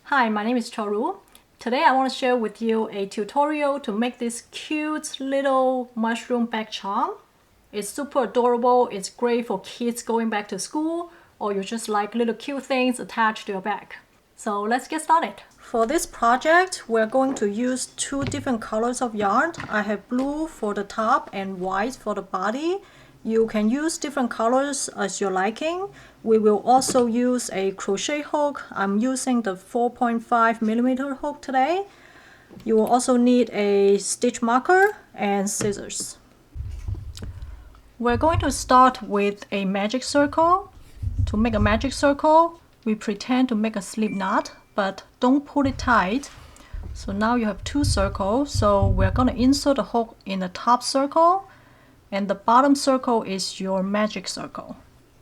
Hi, my name is Choru. Today I want to share with you a tutorial to make this cute little mushroom bag charm. It's super adorable. It's great for kids going back to school, or you just like little cute things attached to your bag. So let's get started. For this project, we're going to use two different colors of yarn. I have blue for the top and white for the body. You can use different colors as you're liking. We will also use a crochet hook. I'm using the 4.5mm hook today. You will also need a stitch marker and scissors. We're going to start with a magic circle. To make a magic circle, we pretend to make a slip knot, but don't pull it tight. So now you have two circles. So we're going to insert a hook in the top circle, and the bottom circle is your magic circle.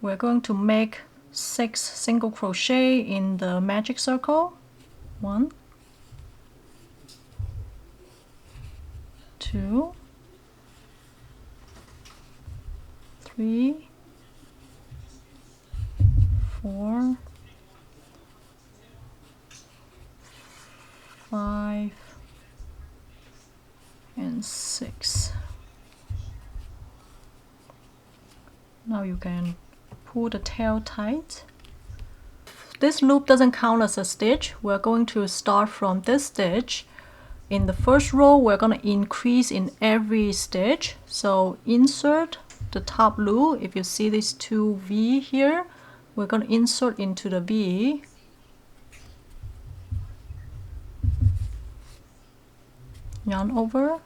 We're going to make 6 single crochet in the magic circle. 1, 2, 3, 4, 5, and 6. Now you can pull the tail tight. This loop doesn't count as a stitch. We're going to start from this stitch. In the first row, we're going to increase in every stitch. So insert the top loop. If you see these two V here, we're going to insert into the V. Yarn over,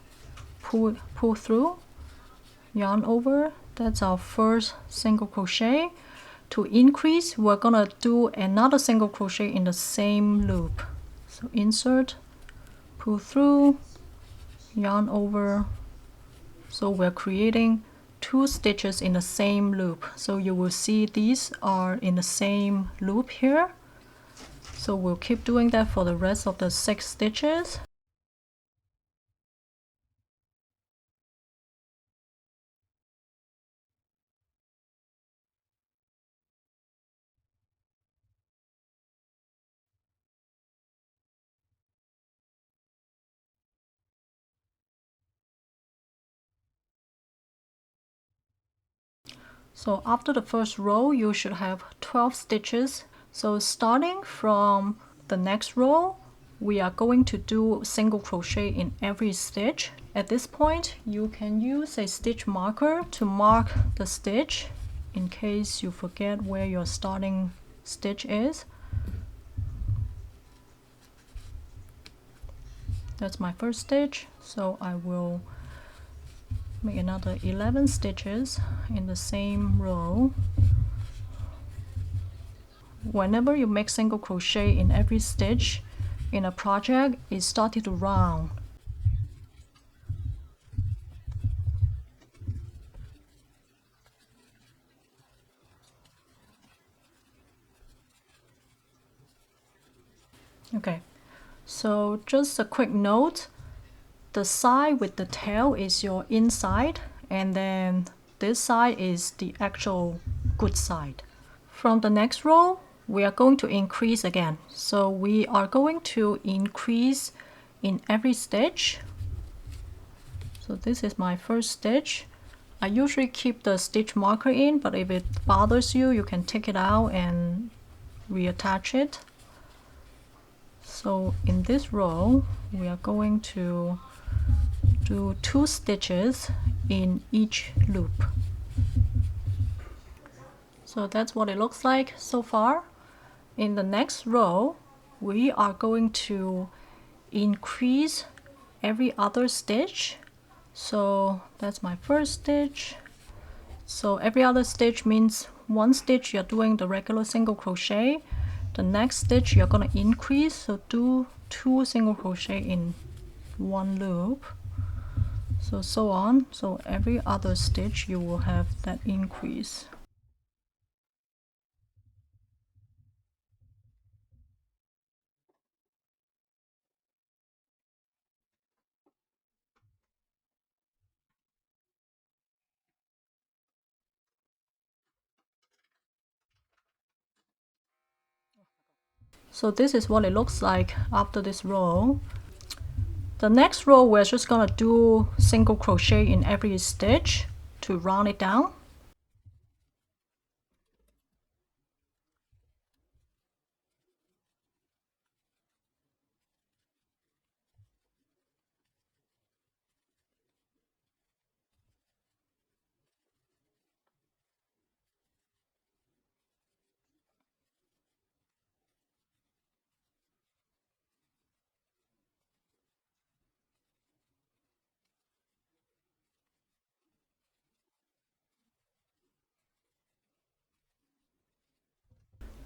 pull through, yarn over. That's our first single crochet. To increase, we're going to do another single crochet in the same loop. So insert, pull through, yarn over. So we're creating 2 stitches in the same loop. So you will see these are in the same loop here. So we'll keep doing that for the rest of the 6 stitches. So after the first row, you should have 12 stitches. So starting from the next row, we are going to do single crochet in every stitch. At this point, you can use a stitch marker to mark the stitch in case you forget where your starting stitch is. That's my first stitch, so I will make another 11 stitches in the same row. Whenever you make single crochet in every stitch in a project, it started to round. Okay, so just a quick note, the side with the tail is your inside, and then this side is the actual good side. From the next row, we are going to increase again. So we are going to increase in every stitch. So this is my first stitch. I usually keep the stitch marker in, but if it bothers you, you can take it out and reattach it. So in this row, we are going to do 2 stitches in each loop. So that's what it looks like so far. In the next row, we are going to increase every other stitch. So that's my first stitch. So every other stitch means one stitch you're doing the regular single crochet. The next stitch you're going to increase, so do 2 single crochet in one loop. So on. So every other stitch you will have that increase. So this is what it looks like after this row. The next row we're just gonna do single crochet in every stitch to round it down.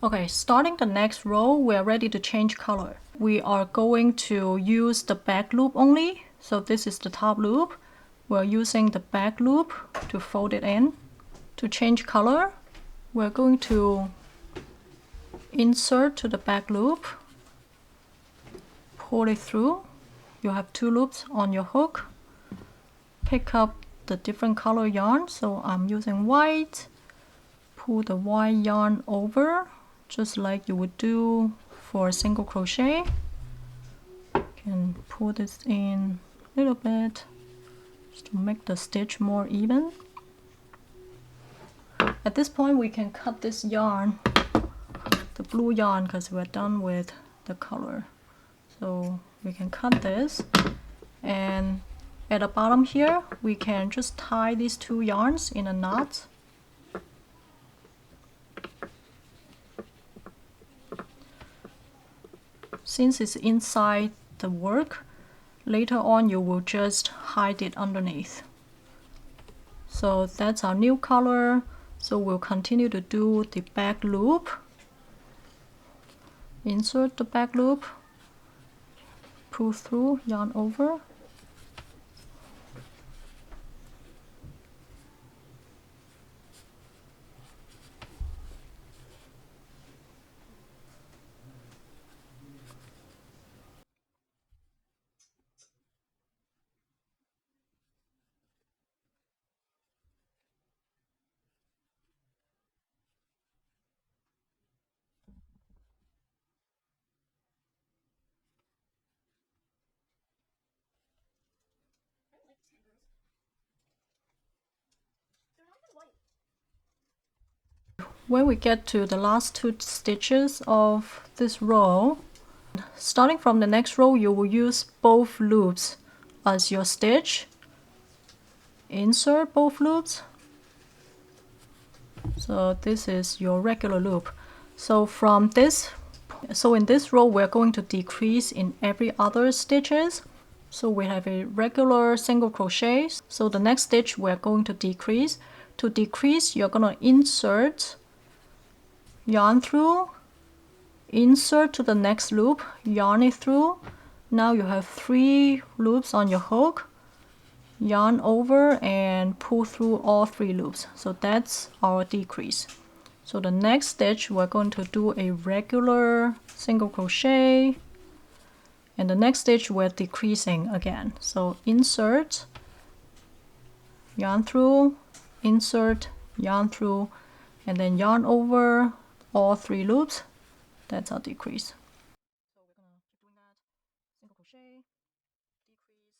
Okay, starting the next row, we are ready to change color. We are going to use the back loop only. So this is the top loop. We're using the back loop to fold it in. To change color, we're going to insert to the back loop, pull it through. You have 2 loops on your hook. Pick up the different color yarn. So I'm using white. Pull the white yarn over, just like you would do for a single crochet. You can pull this in a little bit just to make the stitch more even. At this point we can cut this yarn, the blue yarn, because we're done with the color. So we can cut this, and at the bottom here we can just tie these 2 yarns in a knot. Since it's inside the work, later on you will just hide it underneath. So that's our new color. So we'll continue to do the back loop. Insert the back loop, pull through, yarn over. When we get to the last 2 stitches of this row, starting from the next row, you will use both loops as your stitch. Insert both loops. So this is your regular loop. So in this row we're going to decrease in every other stitches. So we have a regular single crochet. So the next stitch we're going to decrease. To decrease, you're going to insert, yarn through, insert to the next loop, yarn it through. Now you have 3 loops on your hook. Yarn over and pull through all 3 loops. So that's our decrease. So the next stitch we're going to do a regular single crochet, and the next stitch we're decreasing again. So insert, yarn through, insert, yarn through, and then yarn over all 3 loops. That's our decrease. So we're gonna keep doing that. Single crochet, decrease,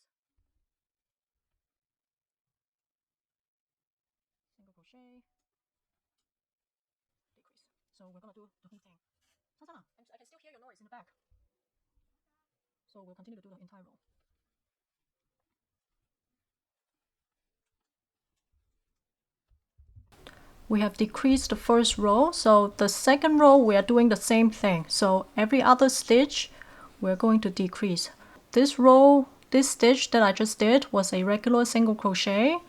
single crochet, decrease. So we're gonna do the whole thing. Santana, I can still hear your noise in the back. So we'll continue to do the entire row. We have decreased the first row, so the second row we are doing the same thing. So every other stitch we're going to decrease. This row, this stitch that I just did was a regular single crochet.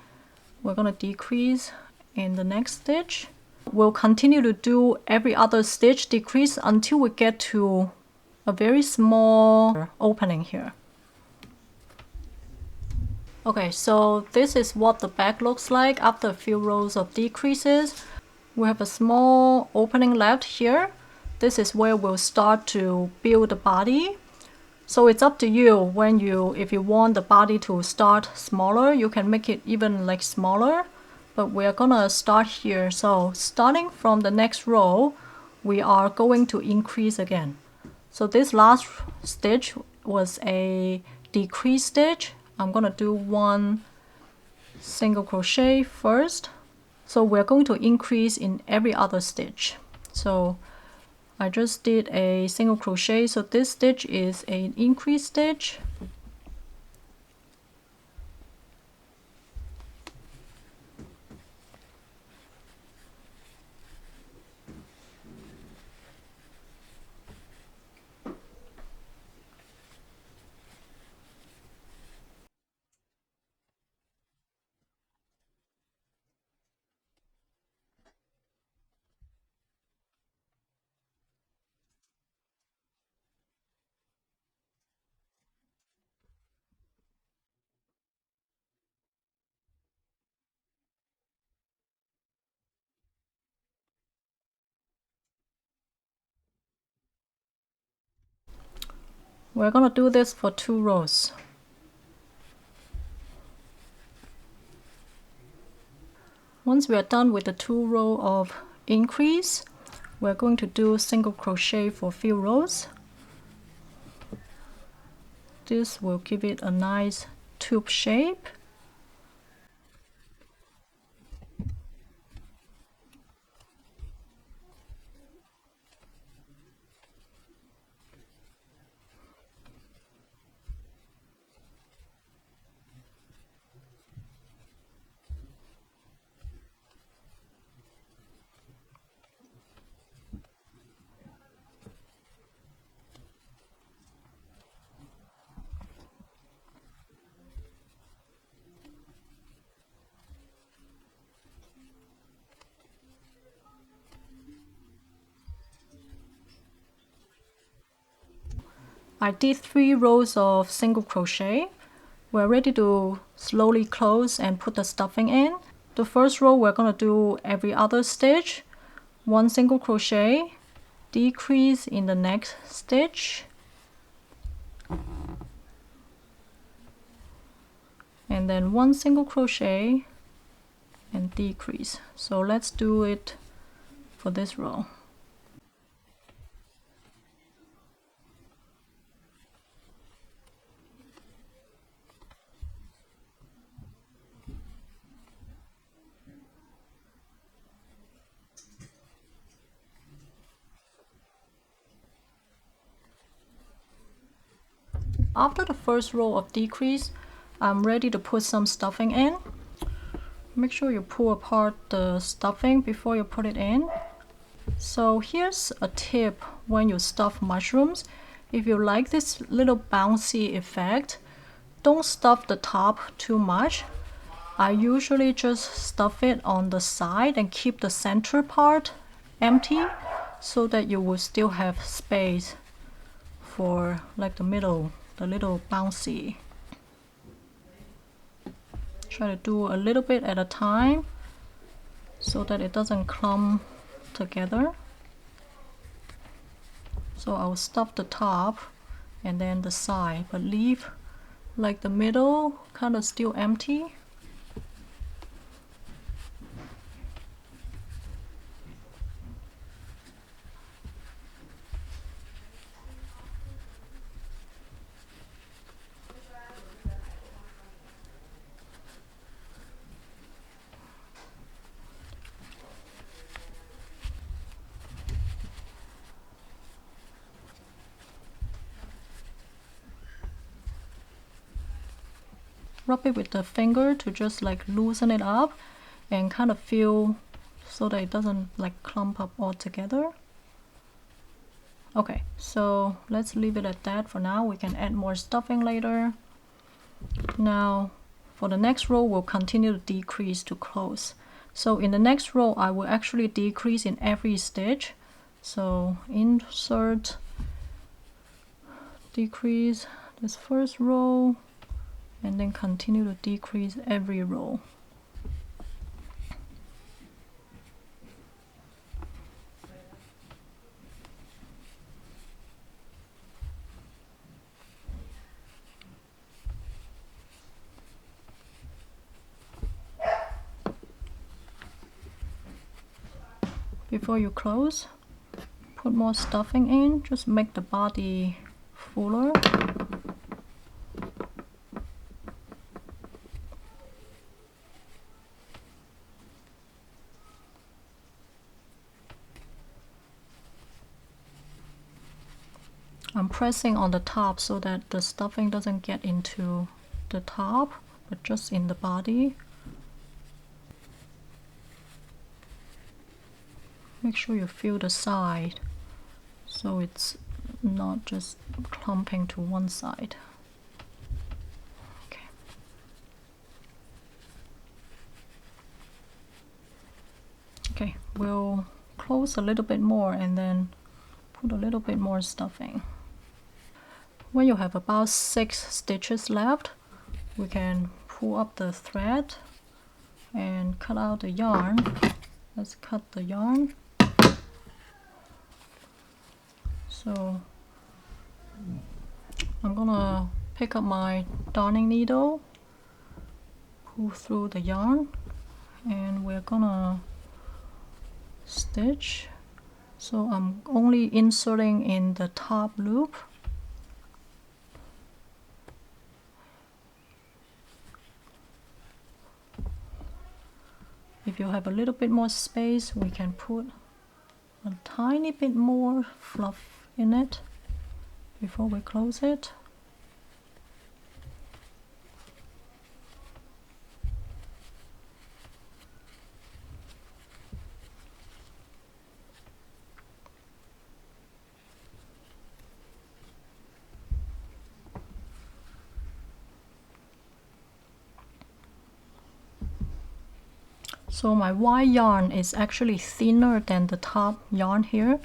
We're going to decrease in the next stitch. We'll continue to do every other stitch decrease until we get to a very small opening here. Okay, so this is what the back looks like after a few rows of decreases. We have a small opening left here. This is where we'll start to build the body. So it's up to you if you want the body to start smaller, you can make it even like smaller. But we're gonna start here. So starting from the next row, we are going to increase again. So this last stitch was a decrease stitch. I'm gonna do one single crochet first. So we're going to increase in every other stitch. So I just did a single crochet, so this stitch is an increase stitch. We're gonna do this for 2 rows. Once we are done with the 2 row of increase, we're going to do single crochet for a few rows. This will give it a nice tube shape. I did 3 rows of single crochet. We're ready to slowly close and put the stuffing in. The first row we're going to do every other stitch, 1 single crochet, decrease in the next stitch, and then 1 single crochet and decrease. So let's do it for this row. After the first row of decrease, I'm ready to put some stuffing in. Make sure you pull apart the stuffing before you put it in. So here's a tip when you stuff mushrooms. If you like this little bouncy effect, don't stuff the top too much. I usually just stuff it on the side and keep the center part empty so that you will still have space for like the middle, the little bouncy. Try to do a little bit at a time so that it doesn't clump together. So I'll stuff the top and then the side, but leave like the middle kind of still empty. Rub it with the finger to just like loosen it up and kind of feel so that it doesn't like clump up all together. Okay, so let's leave it at that for now. We can add more stuffing later. Now for the next row, we'll continue to decrease to close. So in the next row, I will actually decrease in every stitch. So insert, decrease this first row, and then continue to decrease every row. Before you close, put more stuffing in, just make the body fuller. I'm pressing on the top so that the stuffing doesn't get into the top, but just in the body. Make sure you feel the side so it's not just clumping to one side. Okay. Okay, we'll close a little bit more and then put a little bit more stuffing. When you have about 6 stitches left, we can pull up the thread and cut out the yarn. Let's cut the yarn. So I'm gonna pick up my darning needle, pull through the yarn, and we're gonna stitch. So I'm only inserting in the top loop. If you have a little bit more space, we can put a tiny bit more fluff in it before we close it. So my white yarn is actually thinner than the top yarn here.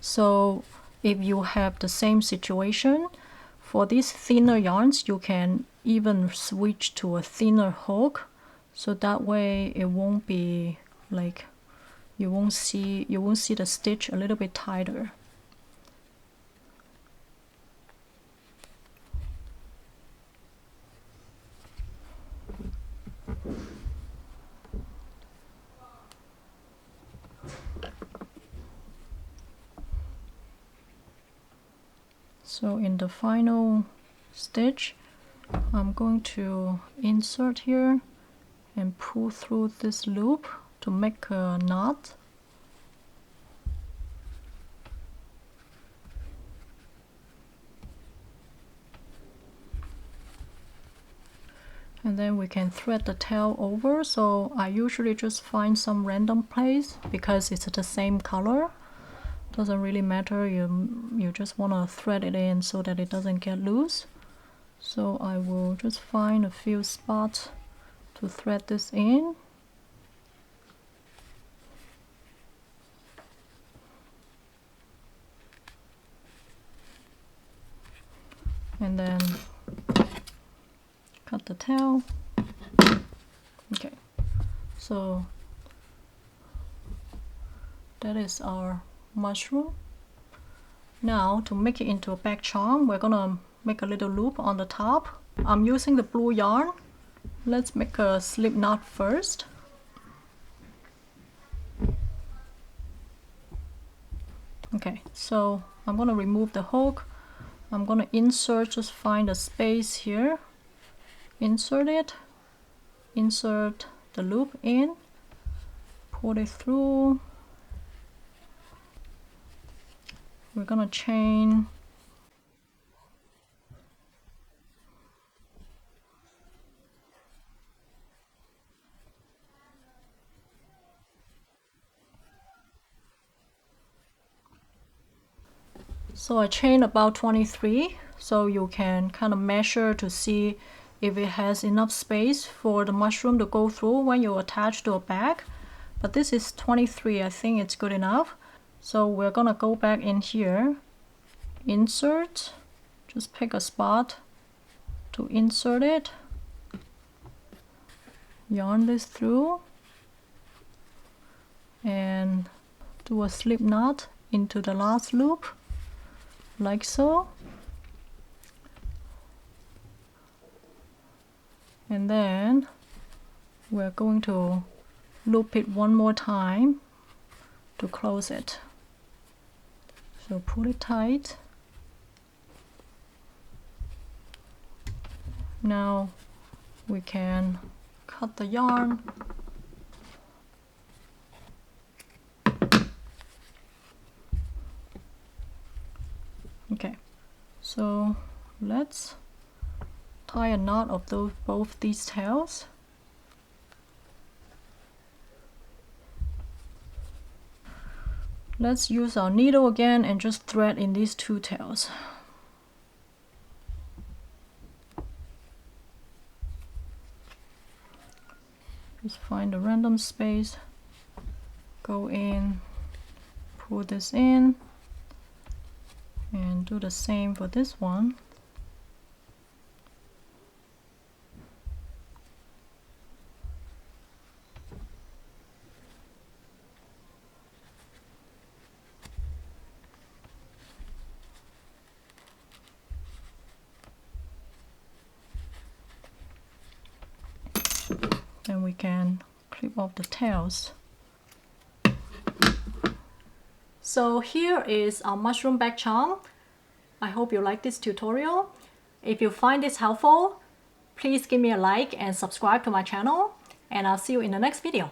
So if you have the same situation, for these thinner yarns, you can even switch to a thinner hook. So that way it won't be like, you won't see the stitch a little bit tighter. So in the final stitch, I'm going to insert here and pull through this loop to make a knot. And then we can thread the tail over. So I usually just find some random place because it's the same color. Doesn't really matter, you just want to thread it in so that it doesn't get loose. So I will just find a few spots to thread this in. And then cut the tail. Okay, so that is our mushroom. Now to make it into a back charm, we're gonna make a little loop on the top. I'm using the blue yarn. Let's make a slip knot first. Okay, so I'm gonna remove the hook. I'm gonna insert, just find a space here, insert it, insert the loop in, pull it through. We're gonna chain so I chain about 23, so you can kind of measure to see if it has enough space for the mushroom to go through when you attach to a bag. But this is 23, I think it's good enough. So we're gonna go back in here, insert, just pick a spot to insert it, yarn this through, and do a slip knot into the last loop, like so. And then we're going to loop it one more time to close it. So pull it tight. Now we can cut the yarn. Okay, so let's tie a knot of both these tails. Let's use our needle again and just thread in these two tails. Just find a random space, go in, pull this in, and do the same for this one. Then we can clip off the tails. So here is our mushroom bag charm. I hope you like this tutorial. If you find this helpful, please give me a like and subscribe to my channel, and I'll see you in the next video.